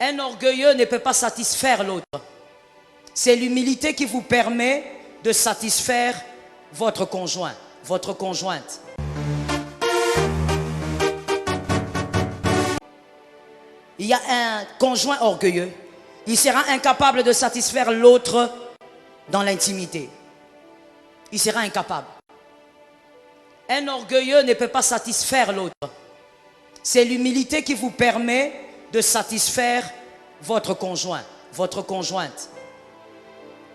Un orgueilleux ne peut pas satisfaire l'autre. C'est l'humilité qui vous permet de satisfaire votre conjoint, votre conjointe. Il y a un conjoint orgueilleux. Il sera incapable de satisfaire l'autre dans l'intimité. Il sera incapable. Un orgueilleux ne peut pas satisfaire l'autre. C'est l'humilité qui vous permet de satisfaire votre conjoint, votre conjointe.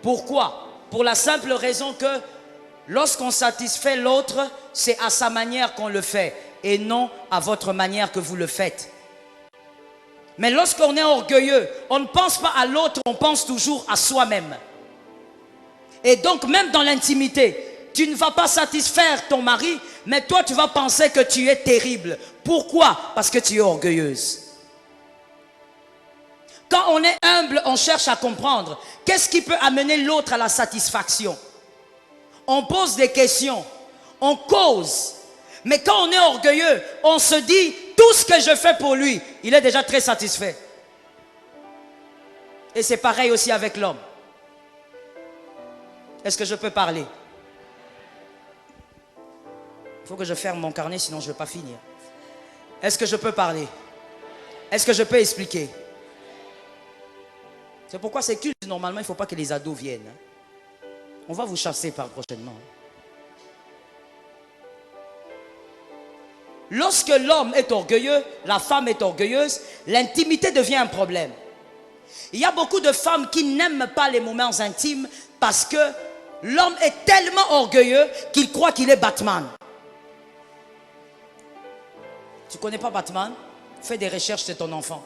Pourquoi? Pour la simple raison que lorsqu'on satisfait l'autre, c'est à sa manière qu'on le fait et non à votre manière que vous le faites. Mais lorsqu'on est orgueilleux, on ne pense pas à l'autre, on pense toujours à soi-même. Et donc même dans l'intimité, tu ne vas pas satisfaire ton mari, mais toi tu vas penser que tu es terrible. Pourquoi? Parce que tu es orgueilleuse. Quand on est humble, on cherche à comprendre. Qu'est-ce qui peut amener l'autre à la satisfaction? On pose des questions, on cause. Mais quand on est orgueilleux, on se dit, tout ce que je fais pour lui, il est déjà très satisfait. Et c'est pareil aussi avec l'homme. Est-ce que je peux parler? Il faut que je ferme mon carnet, sinon je ne vais pas finir. Est-ce que je peux parler? Est-ce que je peux expliquer? C'est pourquoi c'est culte, normalement, il ne faut pas que les ados viennent. On va vous chasser par prochainement. Lorsque l'homme est orgueilleux, la femme est orgueilleuse, l'intimité devient un problème. Il y a beaucoup de femmes qui n'aiment pas les moments intimes parce que l'homme est tellement orgueilleux qu'il croit qu'il est Batman. Tu ne connais pas Batman? Fais des recherches, c'est ton enfant.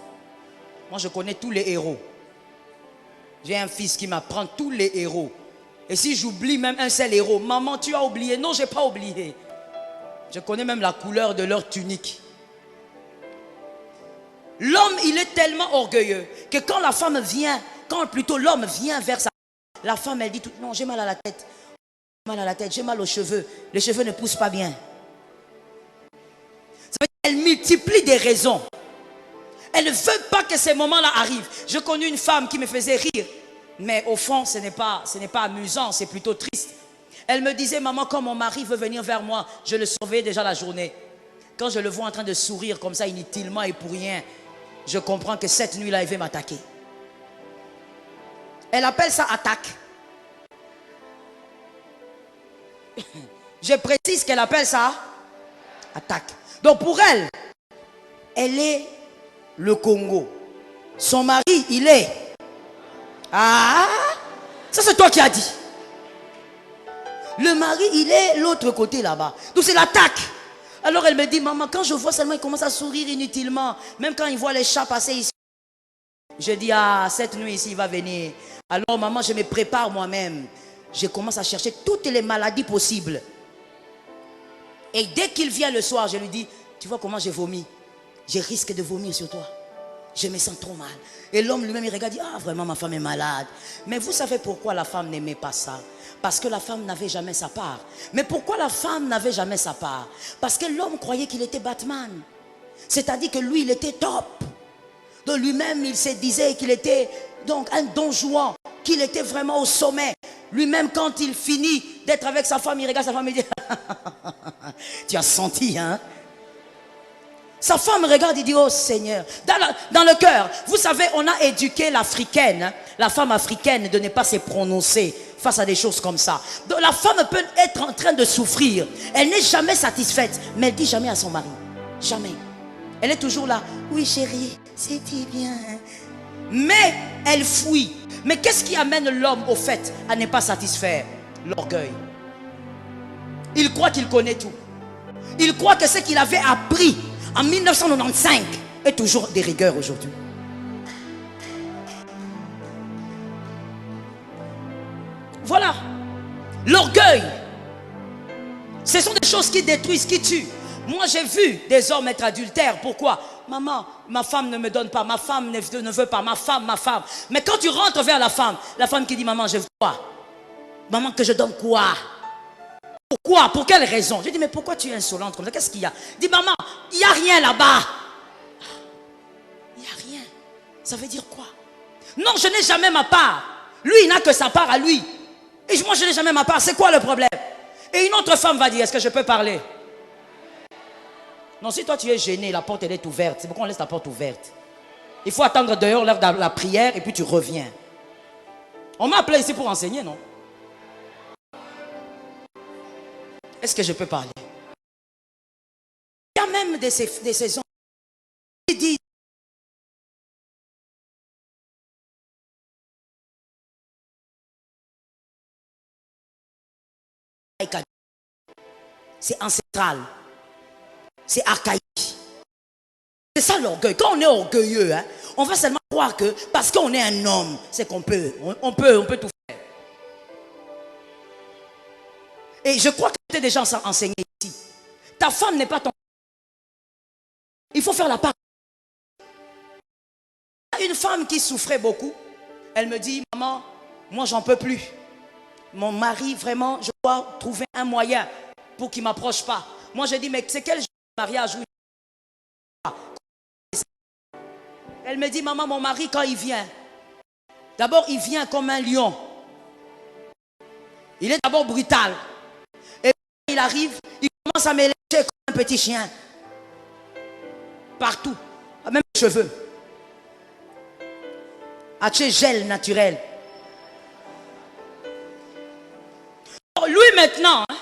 Moi, je connais tous les héros. J'ai un fils qui m'apprend tous les héros. Et si j'oublie même un seul héros, maman, tu as oublié? Non, je n'ai pas oublié. Je connais même la couleur de leur tunique. L'homme, il est tellement orgueilleux que quand la femme vient, quand plutôt l'homme vient vers sa femme, la femme, elle dit tout, non, j'ai mal à la tête. J'ai mal à la tête, j'ai mal aux cheveux. Les cheveux ne poussent pas bien. Ça veut dire qu'elle multiplie des raisons. Elle ne veut pas que ces moments-là arrivent. Je connais une femme qui me faisait rire. Mais au fond, ce n'est pas amusant, c'est plutôt triste. Elle me disait, maman, quand mon mari veut venir vers moi, je le surveille déjà la journée. Quand je le vois en train de sourire comme ça, inutilement et pour rien, je comprends que cette nuit-là, il veut m'attaquer. Elle appelle ça attaque. Je précise qu'elle appelle ça attaque. Donc pour elle, elle est le Congo. Son mari, il est... Ah, ça c'est toi qui as dit. Le mari, il est l'autre côté là-bas. Donc c'est l'attaque. Alors elle me dit, maman, quand je vois seulement, il commence à sourire inutilement. Même quand il voit les chats passer ici. Je dis, ah, cette nuit ici, il va venir. Alors maman, je me prépare moi-même. Je commence à chercher toutes les maladies possibles. Et dès qu'il vient le soir, je lui dis, tu vois comment j'ai vomi? Je risque de vomir sur toi. Je me sens trop mal. Et l'homme lui-même, il regarde, il dit, ah, vraiment, ma femme est malade. Mais vous savez pourquoi la femme n'aimait pas ça? Parce que la femme n'avait jamais sa part. Mais pourquoi la femme n'avait jamais sa part? Parce que l'homme croyait qu'il était Batman. C'est-à-dire que lui, il était top. De lui-même, il se disait qu'il était donc un don Juan, qu'il était vraiment au sommet. Lui-même, quand il finit d'être avec sa femme, il regarde sa femme et dit, tu as senti, hein? Sa femme regarde et dit, oh Seigneur, dans le cœur, vous savez, on a éduqué l'Africaine, hein, la femme africaine, de ne pas se prononcer face à des choses comme ça. Donc la femme peut être en train de souffrir. Elle n'est jamais satisfaite, mais elle ne dit jamais à son mari. Jamais. Elle est toujours là. Oui chérie, c'était bien. Mais elle fuit. Mais qu'est-ce qui amène l'homme au fait à ne pas satisfaire? L'orgueil. Il croit qu'il connaît tout. Il croit que ce qu'il avait appris en 1995 est toujours de rigueur aujourd'hui. Voilà. L'orgueil. Ce sont des choses qui détruisent, qui tuent. Moi, j'ai vu des hommes être adultères. Pourquoi? Maman, ma femme ne me donne pas. Ma femme ne veut pas. Ma femme. Mais quand tu rentres vers la femme qui dit, maman, je veux quoi? Maman, que je donne quoi? Pourquoi? Pour quelle raison? Je dis, mais pourquoi tu es insolente comme ça? Qu'est-ce qu'il y a? Dis, maman, il n'y a rien là-bas. Il n'y a rien. Ça veut dire quoi? Non, je n'ai jamais ma part. Lui, il n'a que sa part à lui. Et moi, je n'ai jamais ma part. C'est quoi le problème? Et une autre femme va dire, est-ce que je peux parler? Non, si toi tu es gêné, la porte elle est ouverte. C'est pourquoi on laisse la porte ouverte. Il faut attendre dehors l'heure de la prière et puis tu reviens. On m'a appelé ici pour enseigner, non? Est-ce que je peux parler? Il y a même des saisons qui disent c'est ancestral, c'est archaïque. C'est ça l'orgueil. Quand on est orgueilleux, hein, on va seulement croire que parce qu'on est un homme, c'est qu'on peut, on peut tout faire. Et je crois que tu es déjà enseigné ici. Ta femme n'est pas ton... Il faut faire la part. Une femme qui souffrait beaucoup, elle me dit, maman, moi j'en peux plus. Mon mari, vraiment, je dois trouver un moyen pour qu'il ne m'approche pas. Moi, j'ai dit, mais c'est quel genre de mariage? Elle me dit, maman, mon mari, quand il vient, d'abord, il vient comme un lion. Il est d'abord brutal. Et puis, il arrive, il commence à me lécher comme un petit chien. Partout, même les cheveux. À gel naturel. Lui maintenant, hein,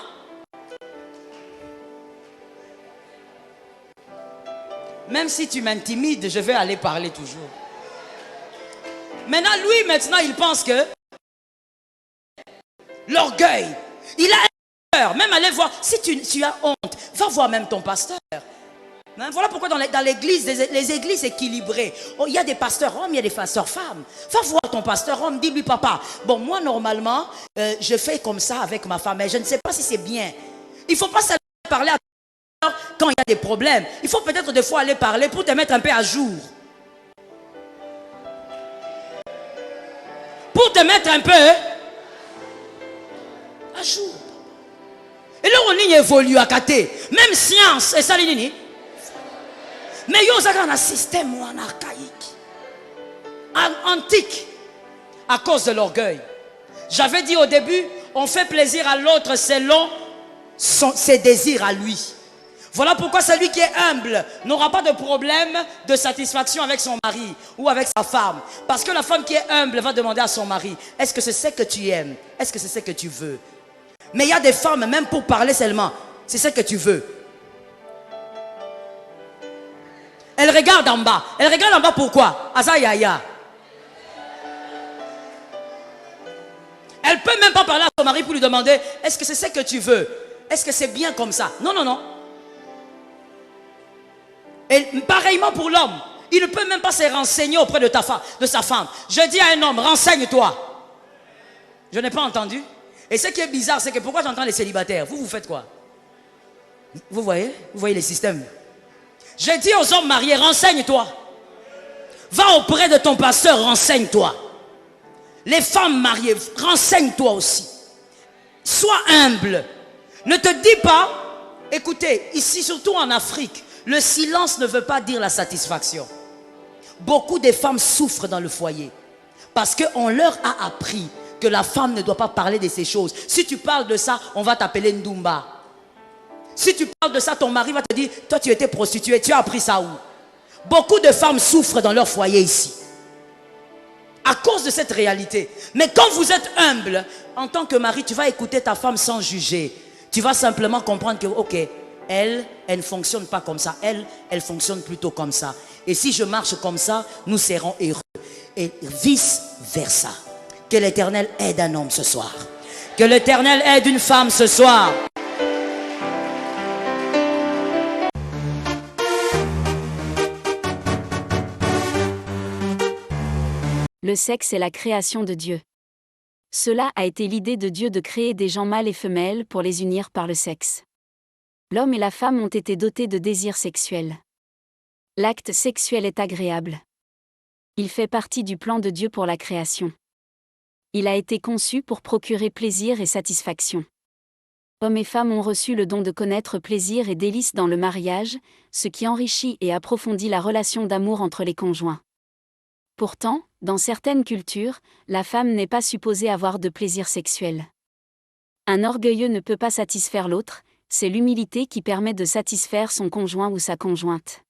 même si tu m'intimides, je vais aller parler toujours. Maintenant, lui maintenant, il pense que l'orgueil, il a peur. Même aller voir, si tu as honte, va voir même ton pasteur. Hein, voilà pourquoi dans l'église, les églises équilibrées, oh, il y a des pasteurs hommes, il y a des pasteurs femmes. Va voir ton pasteur homme, dis-lui, papa, bon, moi normalement, je fais comme ça avec ma femme, mais je ne sais pas si c'est bien. Il ne faut pas seulement parler à ton pasteur quand il y a des problèmes. Il faut peut-être des fois aller parler pour te mettre un peu à jour. Pour te mettre un peu à jour. Et là, on y évolue à côté. Même science, et ça, l'ini. Mais il y a un système archaïque, antique, à cause de l'orgueil. J'avais dit au début, on fait plaisir à l'autre selon ses désirs à lui. Voilà pourquoi celui qui est humble n'aura pas de problème de satisfaction avec son mari ou avec sa femme. Parce que la femme qui est humble va demander à son mari, est-ce que c'est ce que tu aimes? Est-ce que c'est ce que tu veux? Mais il y a des femmes, même pour parler seulement, c'est ce que tu veux. Elle regarde en bas. Elle regarde en bas pourquoi? Azayaya. Elle peut même pas parler à son mari pour lui demander, est-ce que c'est ce que tu veux? Est-ce que c'est bien comme ça? Non, non, non. Et pareillement pour l'homme. Il ne peut même pas se renseigner auprès de sa femme. Je dis à un homme, renseigne-toi. Je n'ai pas entendu. Et ce qui est bizarre, c'est que pourquoi j'entends les célibataires? Vous faites quoi? Vous voyez les systèmes. Je dis aux hommes mariés, renseigne-toi. Va auprès de ton pasteur, renseigne-toi. Les femmes mariées, renseigne-toi aussi. Sois humble. Ne te dis pas, écoutez, ici surtout en Afrique, le silence ne veut pas dire la satisfaction. Beaucoup de femmes souffrent dans le foyer parce qu'on leur a appris que la femme ne doit pas parler de ces choses. Si tu parles de ça, on va t'appeler Ndumba. Si tu parles de ça, ton mari va te dire, toi tu étais prostituée, tu as appris ça où? Beaucoup de femmes souffrent dans leur foyer ici. À cause de cette réalité. Mais quand vous êtes humble, en tant que mari, tu vas écouter ta femme sans juger. Tu vas simplement comprendre que, ok, elle ne fonctionne pas comme ça. Elle fonctionne plutôt comme ça. Et si je marche comme ça, nous serons heureux. Et vice versa. Que l'Éternel aide un homme ce soir. Que l'Éternel aide une femme ce soir. Le sexe est la création de Dieu. Cela a été l'idée de Dieu de créer des gens mâles et femelles pour les unir par le sexe. L'homme et la femme ont été dotés de désirs sexuels. L'acte sexuel est agréable. Il fait partie du plan de Dieu pour la création. Il a été conçu pour procurer plaisir et satisfaction. Hommes et femmes ont reçu le don de connaître plaisir et délices dans le mariage, ce qui enrichit et approfondit la relation d'amour entre les conjoints. Pourtant, dans certaines cultures, la femme n'est pas supposée avoir de plaisir sexuel. Un orgueilleux ne peut pas satisfaire l'autre, c'est l'humilité qui permet de satisfaire son conjoint ou sa conjointe.